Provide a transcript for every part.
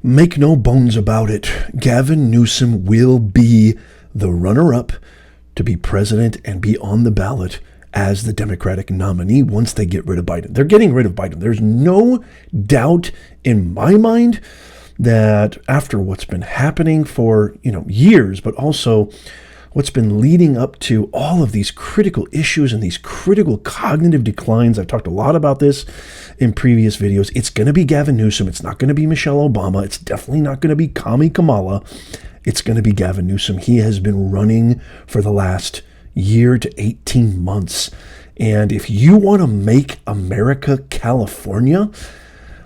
Make no bones about it, Gavin Newsom will be the runner-up to be president and be on the ballot as the Democratic nominee once they get rid of Biden. They're getting rid of Biden. There's no doubt in my mind that after what's been happening for, years, but also what's been leading up to all of these critical issues and these critical cognitive declines. I've talked a lot about this in previous videos. It's going to be Gavin Newsom. It's not going to be Michelle Obama. It's definitely not going to be Kamala. It's going to be Gavin Newsom. He has been running for the last year to 18 months. And if you want to make America California,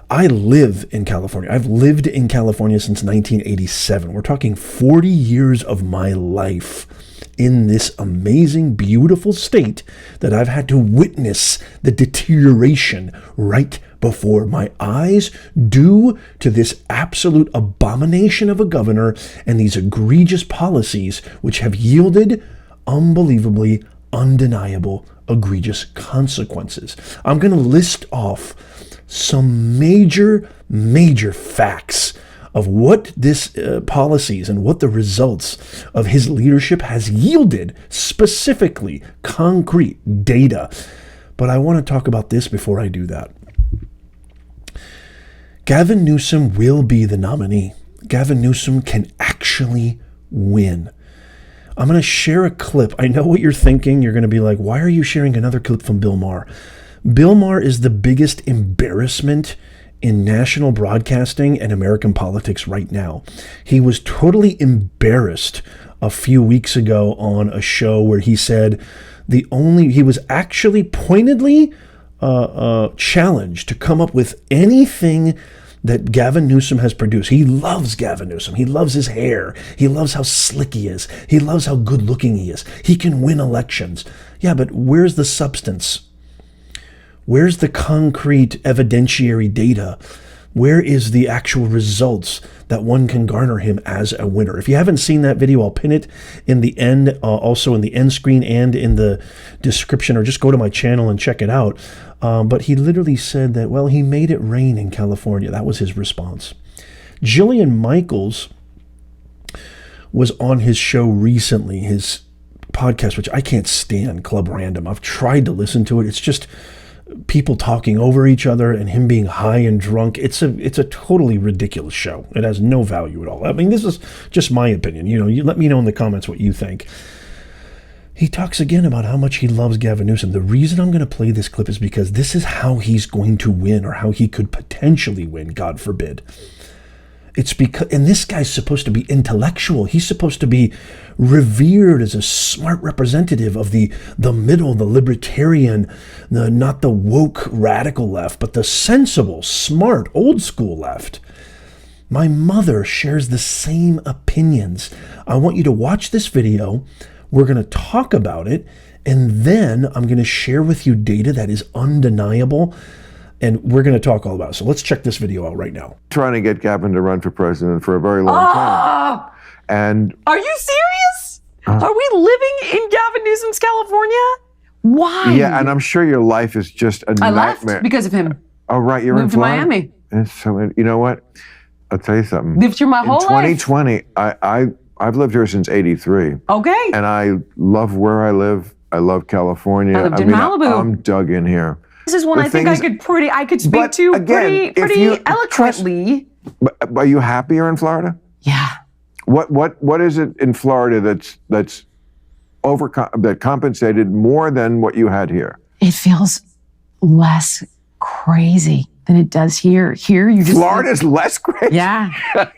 I live in California. I've lived in California since 1987. We're talking 40 years of my life in this amazing, beautiful state that I've had to witness the deterioration right before my eyes due to this absolute abomination of a governor and these egregious policies which have yielded unbelievably undeniable, egregious consequences. I'm going to list off some major facts of what this policies and what the results of his leadership has yielded, specifically concrete data. But I want to talk about this before I do that. Gavin Newsom will be the nominee. Gavin Newsom can actually win. I'm going to share a clip. I know what you're thinking. You're going to be like, why are you sharing another clip from Bill Maher? Bill Maher is the biggest embarrassment in national broadcasting and American politics right now. He was totally embarrassed a few weeks ago on a show where he said he was actually pointedly challenged to come up with anything that Gavin Newsom has produced. He loves Gavin Newsom. He loves his hair. He loves how slick he is. He loves how good looking he is. He can win elections. Yeah, but where's the substance? Where's the concrete evidentiary data? Where is the actual results that one can garner him as a winner? If you haven't seen that video, I'll pin it in the end, also in the end screen and in the description, or just go to my channel and check it out. But he literally said that, well, he made it rain in California. That was his response. Jillian Michaels was on his show recently, his podcast, which I can't stand, Club Random. I've tried to listen to it. It's just people talking over each other and him being high and drunk. It's a totally ridiculous show. It has no value at all. I mean, this is just my opinion. You let me know in the comments what you think. He talks again about how much he loves Gavin Newsom. The reason I'm going to play this clip is because this is how he's going to win, or how he could potentially win, God forbid. It's because, and this guy's supposed to be intellectual. He's supposed to be revered as a smart representative of the middle, the libertarian, not the woke radical left, but the sensible, smart, old school left. My mother shares the same opinions. I want you to watch this video. We're going to talk about it, and then I'm going to share with you data that is undeniable. And we're going to talk all about it. So let's check this video out right now. Trying to get Gavin to run for president for a very long time. And are you serious? Are we living in Gavin Newsom's California? Why? Yeah, and I'm sure your life is just a nightmare. I left because of him. Oh, right. You're moved in to Miami. And so, you know what? I'll tell you something. Lived here my whole life. In 2020, I've lived here since '83. Okay. And I love where I live. I love California. I lived in Malibu. I'm dug in here. This is one I think I could speak to again, pretty eloquently. But are you happier in Florida? Yeah. What is it in Florida that compensated more than what you had here? It feels less crazy than it does here. Here you just Florida's less crazy. Yeah.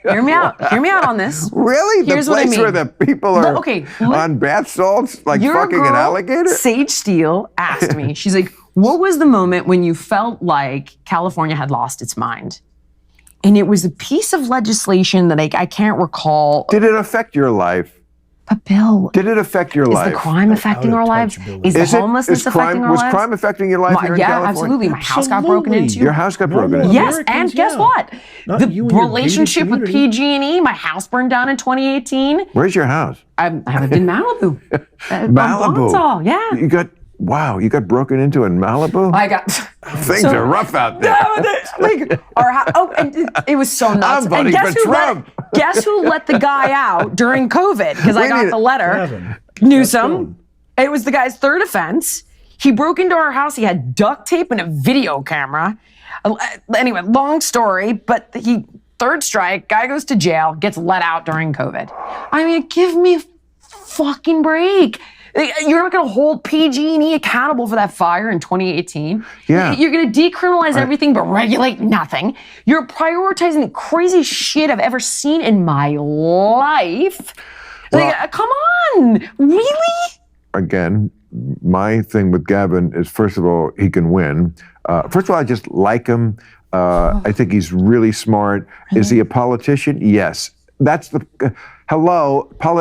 Hear me out. Hear me out on this. Really? Here's the place what I mean. where the people are on bath salts like fucking an alligator? Sage Steele asked me, she's like, what was the moment when you felt like California had lost its mind? And it was a piece of legislation that I can't recall. Did it affect your life? But Bill, did it affect your life? Is the crime affecting our lives? Is the homelessness affecting our lives? Was crime affecting your life here in California? Yeah, absolutely. My house got broken into. Your house got broken into. Yes, and guess what? The relationship with PG&E, my house burned down in 2018. Where's your house? I lived in Malibu. Malibu. Yeah. You got Wow, you got broken into in Malibu? I got Things are rough out there. And it was so nuts. I'm voting for Trump. Guess who let the guy out during COVID? Because I got the letter. Gavin. Newsom. It was the guy's third offense. He broke into our house. He had duct tape and a video camera. Anyway, long story, but third strike, guy goes to jail, gets let out during COVID. I mean, give me a fucking break. You're not going to hold PG&E accountable for that fire in 2018. Yeah. You're going to decriminalize everything but regulate nothing. You're prioritizing the craziest shit I've ever seen in my life. Come on, really? Again, my thing with Gavin is, first of all, he can win. First of all, I just like him. I think he's really smart. Is he a politician? Yes. That's the...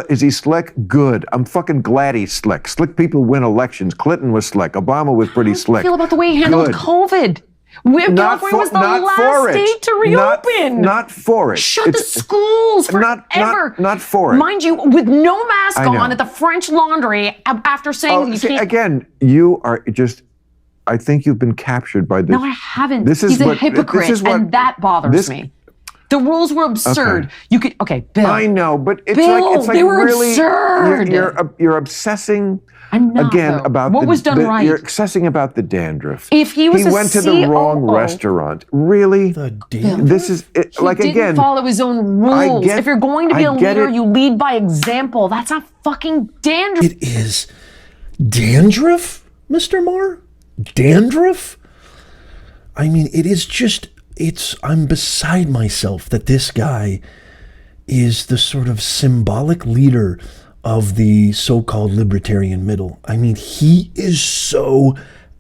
is he slick? Good. I'm fucking glad he's slick. Slick people win elections. Clinton was slick. Obama was pretty slick. How do you feel about the way he handled COVID? California was the last state to reopen. Not for it. Shut the schools forever. Not for it. Mind you, with no mask on at the French Laundry after saying you can't. Again, you are just... I think you've been captured by this. No, I haven't. He's a hypocrite, and that bothers me. The rules were absurd. Okay. Bill. I know, but it's Bill, like they were really absurd. You're obsessing though. about what was done right. You're obsessing about the dandruff. If he went to the wrong restaurant. Really? The dandruff? This is he didn't follow his own rules. If you're going to be a leader, you lead by example. That's not fucking dandruff. It is dandruff, Mr. Maher? Dandruff? I mean, it is just... I'm beside myself that this guy is the sort of symbolic leader of the so-called libertarian middle. I mean, he is so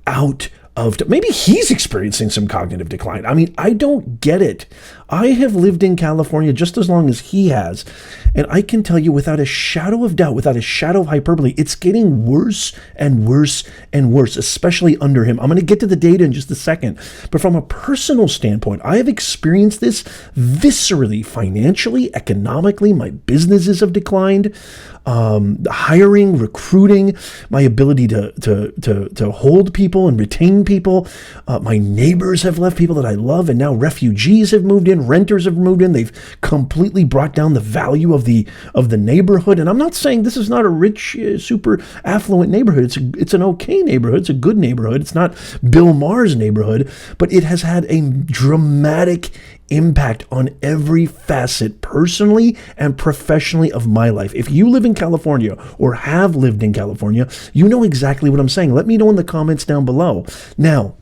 out of... Maybe he's experiencing some cognitive decline. I mean, I don't get it. I have lived in California just as long as he has, and I can tell you without a shadow of doubt, without a shadow of hyperbole, it's getting worse and worse and worse, especially under him. I'm going to get to the data in just a second, but from a personal standpoint, I have experienced this viscerally, financially, economically. My businesses have declined. Hiring, recruiting, my ability to hold people and retain people. My neighbors have left, people that I love, and now refugees have moved in, renters have moved in. They've completely brought down the value of the neighborhood. And I'm not saying this is not a rich, super affluent neighborhood. It's an okay neighborhood. It's a good neighborhood. It's not Bill Maher's neighborhood, but it has had a dramatic impact on every facet, personally and professionally, of my life. If you live in California or have lived in California, you know exactly what I'm saying. Let me know in the comments down below. Now,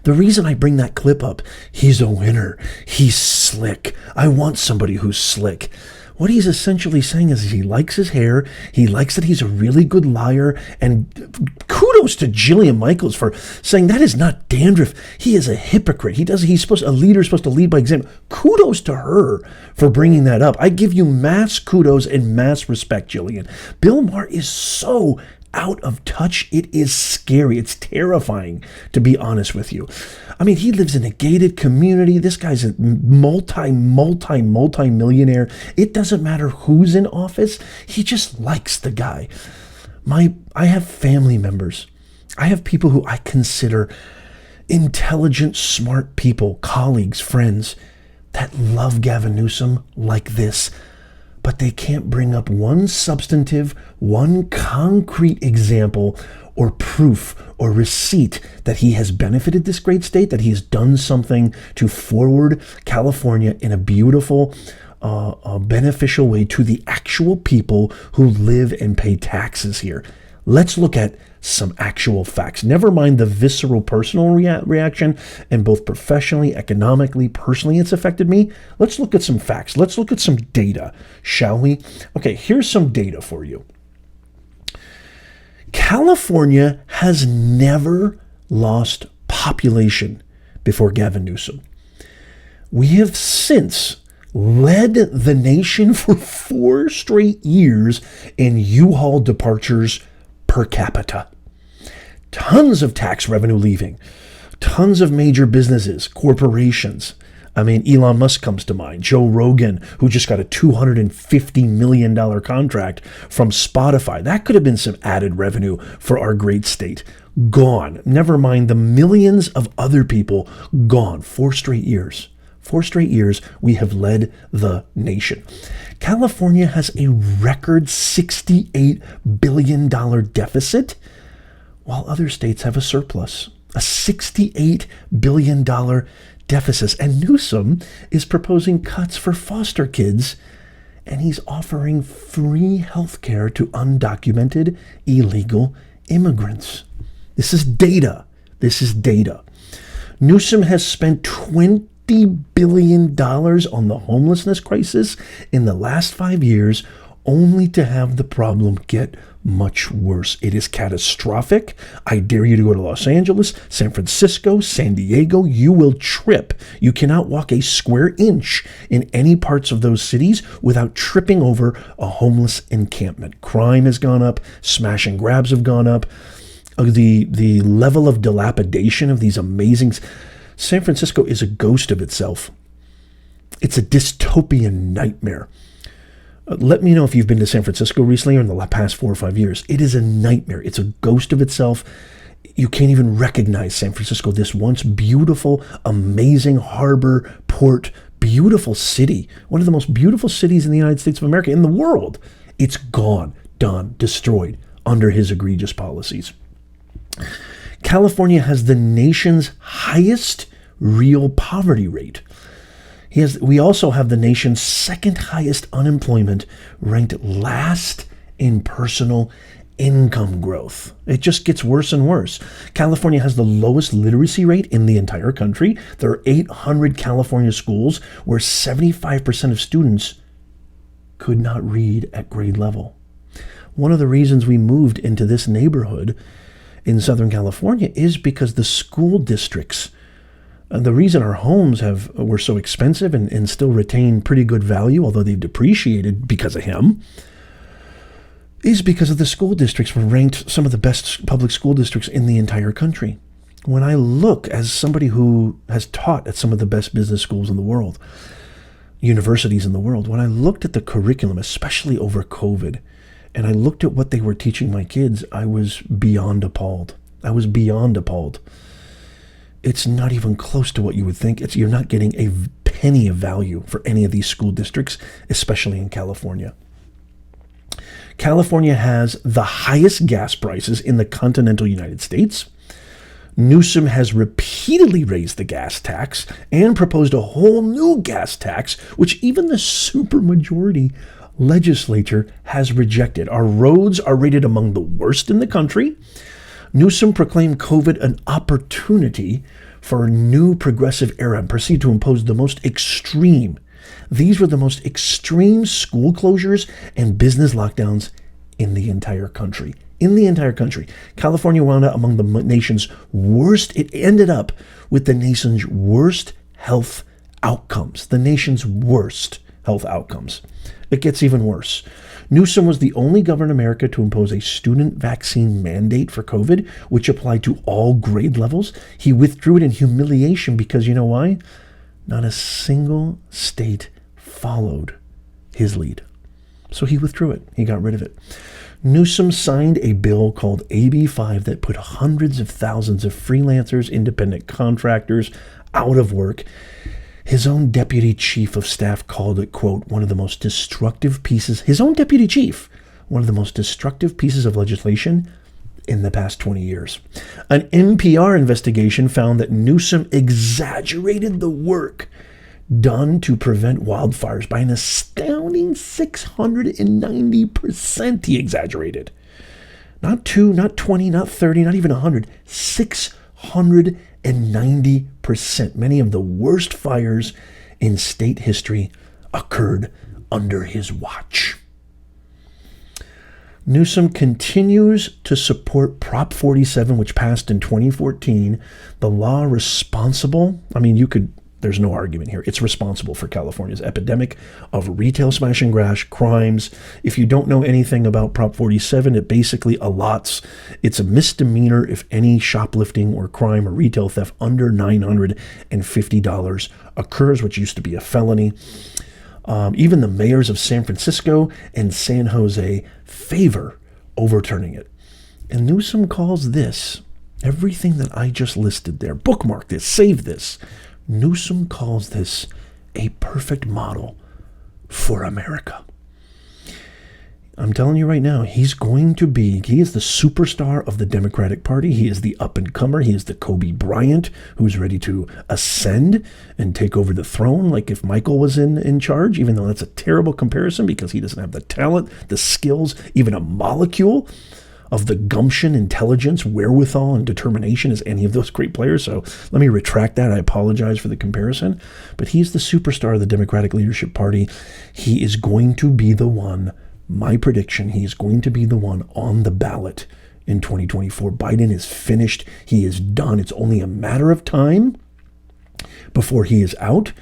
the reason I bring that clip up, he's a winner. He's slick. I want somebody who's slick. What he's essentially saying is he likes his hair. He likes that he's a really good liar. And kudos to Jillian Michaels for saying that is not dandruff. He is a hypocrite. A leader is supposed to lead by example. Kudos to her for bringing that up. I give you mass kudos and mass respect, Jillian. Bill Maher is so out of touch. It is scary. It's terrifying, to be honest with you. I mean, he lives in a gated community. This guy's a multi-millionaire. It doesn't matter who's in office. He just likes the guy. I have family members. I have people who I consider intelligent, smart people, colleagues, friends that love Gavin Newsom like this. But they can't bring up one substantive, one concrete example or proof or receipt that he has benefited this great state, that he has done something to forward California in a beautiful, beneficial way to the actual people who live and pay taxes here. Let's look at some actual facts. Never mind the visceral personal reaction, and both professionally, economically, personally, it's affected me. Let's look at some facts. Let's look at some data, shall we? Okay, here's some data for you. California has never lost population before Gavin Newsom. We have since led the nation for 4 straight years in U-Haul departures per capita. Tons of tax revenue leaving, tons of major businesses, corporations, I mean, Elon Musk comes to mind. Joe Rogan, who just got a $250 million contract from Spotify. That could have been some added revenue for our great state. Gone. Never mind the millions of other people gone. 4 straight years. 4 straight years we have led the nation. California has a record $68 billion deficit, while other states have a surplus. A $68 billion deficit. And Newsom is proposing cuts for foster kids, and he's offering free health care to undocumented illegal immigrants. This is data. This is data. Newsom has spent $20 billion on the homelessness crisis in the last 5 years, only to have the problem get much worse. It is catastrophic. I dare you to go to Los Angeles, San Francisco, San Diego. You will trip. You cannot walk a square inch in any parts of those cities without tripping over a homeless encampment. Crime has gone up. Smash and grabs have gone up. The level of dilapidation of these amazing... San Francisco is a ghost of itself. It's a dystopian nightmare. Let me know if you've been to San Francisco recently or in the past 4 or 5 years. It is a nightmare. It's a ghost of itself. You can't even recognize San Francisco, this once beautiful, amazing harbor, port, beautiful city. One of the most beautiful cities in the United States of America, in the world. It's gone, done, destroyed under his egregious policies. California has the nation's highest real poverty rate. We also have the nation's second highest unemployment, ranked last in personal income growth. It just gets worse and worse. California has the lowest literacy rate in the entire country. There are 800 California schools where 75% of students could not read at grade level. One of the reasons we moved into this neighborhood in Southern California is because the school districts, the reason our homes were so expensive and still retain pretty good value, although they've depreciated because of him, is because of the school districts were ranked some of the best public school districts in the entire country. When I look, as somebody who has taught at some of the best business schools in the world, universities in the world, when I looked at the curriculum, especially over COVID, and I looked at what they were teaching my kids, I was beyond appalled. I was beyond appalled. It's not even close to what you would think. You're not getting a penny of value for any of these school districts, especially in California. California has the highest gas prices in the continental United States. Newsom has repeatedly raised the gas tax and proposed a whole new gas tax, which even the supermajority legislature has rejected. Our roads are rated among the worst in the country. Newsom proclaimed COVID an opportunity for a new progressive era and proceeded to impose the most extreme. These were the most extreme school closures and business lockdowns in the entire country. In the entire country. California wound up among the nation's worst. It ended up with the nation's worst health outcomes. The nation's worst health outcomes. It gets even worse. Newsom was the only governor in America to impose a student vaccine mandate for COVID, which applied to all grade levels. He withdrew it in humiliation because, you know why? Not a single state followed his lead. So he withdrew it. He got rid of it. Newsom signed a bill called AB 5 that put hundreds of thousands of freelancers, independent contractors out of work. His own deputy chief of staff called it, quote, one of the most destructive pieces, his own deputy chief, one of the most destructive pieces of legislation in the past 20 years. An NPR investigation found that Newsom exaggerated the work done to prevent wildfires by an astounding 690%. He exaggerated. Not 2, not 20, not 30, not even 100. 690%. Many of the worst fires in state history occurred under his watch. Newsom continues to support Prop 47, which passed in 2014, the law responsible. I mean, you could There's no argument here. It's responsible for California's epidemic of retail smash and crash crimes. If you don't know anything about Prop 47, it basically allots, it's a misdemeanor if any shoplifting or crime or retail theft under $950 occurs, which used to be a felony. Even the mayors of San Francisco and San Jose favor overturning it. And Newsom calls this, everything that I just listed there, bookmark this, save this. Newsom calls this a perfect model for America. I'm telling you right now, he is the superstar of the Democratic Party. He is the up-and-comer. He is the Kobe Bryant who's ready to ascend and take over the throne, like if Michael was in charge, even though that's a terrible comparison because he doesn't have the talent, the skills, even a molecule of the gumption, intelligence, wherewithal, and determination as any of those great players. So let me retract that. I apologize for the comparison. But he's the superstar of the Democratic Leadership Party. He is going to be the one, my prediction, he is going to be the one on the ballot in 2024. Biden is finished. He is done. It's only a matter of time before he is out.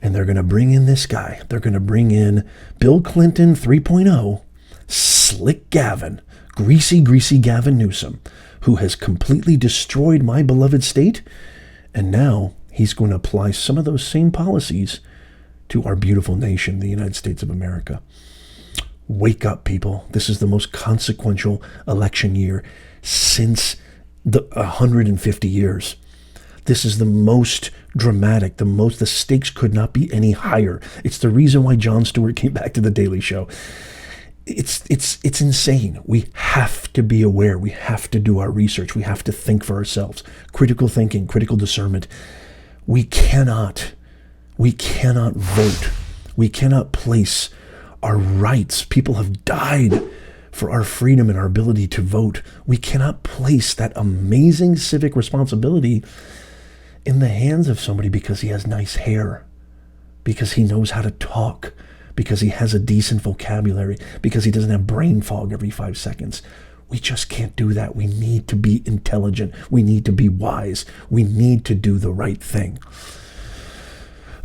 And they're going to bring in this guy. They're going to bring in Bill Clinton 3.0, Slick Gavin, greasy Gavin Newsom, who has completely destroyed my beloved state. And now he's going to apply some of those same policies to our beautiful nation, the United States of America. Wake up, people. This is the most consequential election year since the 150 years. This is the most dramatic, the stakes could not be any higher. It's the reason why Jon Stewart came back to The Daily Show. It's insane. We have to be aware. We have to do our research. We have to think for ourselves. Critical thinking, critical discernment. We cannot vote. We cannot place our rights. People have died for our freedom and our ability to vote. We cannot place that amazing civic responsibility in the hands of somebody because he has nice hair, because he knows how to talk, because he has a decent vocabulary, because he doesn't have brain fog every 5 seconds. We just can't do that. We need to be intelligent. We need to be wise. We need to do the right thing.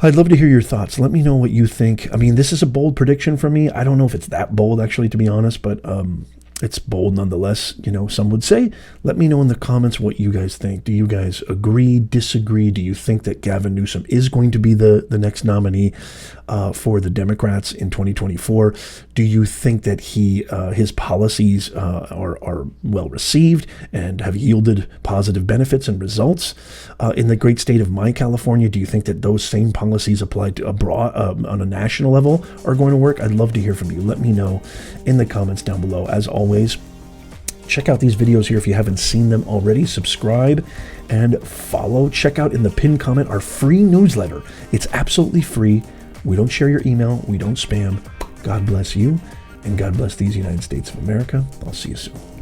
I'd love to hear your thoughts. Let me know what you think. I mean, this is a bold prediction from me. I don't know if it's that bold, actually, to be honest, but it's bold nonetheless, some would say. Let me know in the comments what you guys think. Do you guys agree, disagree? Do you think that Gavin Newsom is going to be the next nominee for the Democrats in 2024? Do you think that his policies are well received and have yielded positive benefits and results in the great state of my California? Do you think that those same policies applied to abroad on a national level are going to work? I'd love to hear from you. Let me know in the comments down below. As always, check out these videos here if you haven't seen them already. Subscribe and follow. Check out in the pinned comment our free newsletter. It's absolutely free. We don't share your email. We don't spam. God bless you, and God bless these United States of America. I'll see you soon.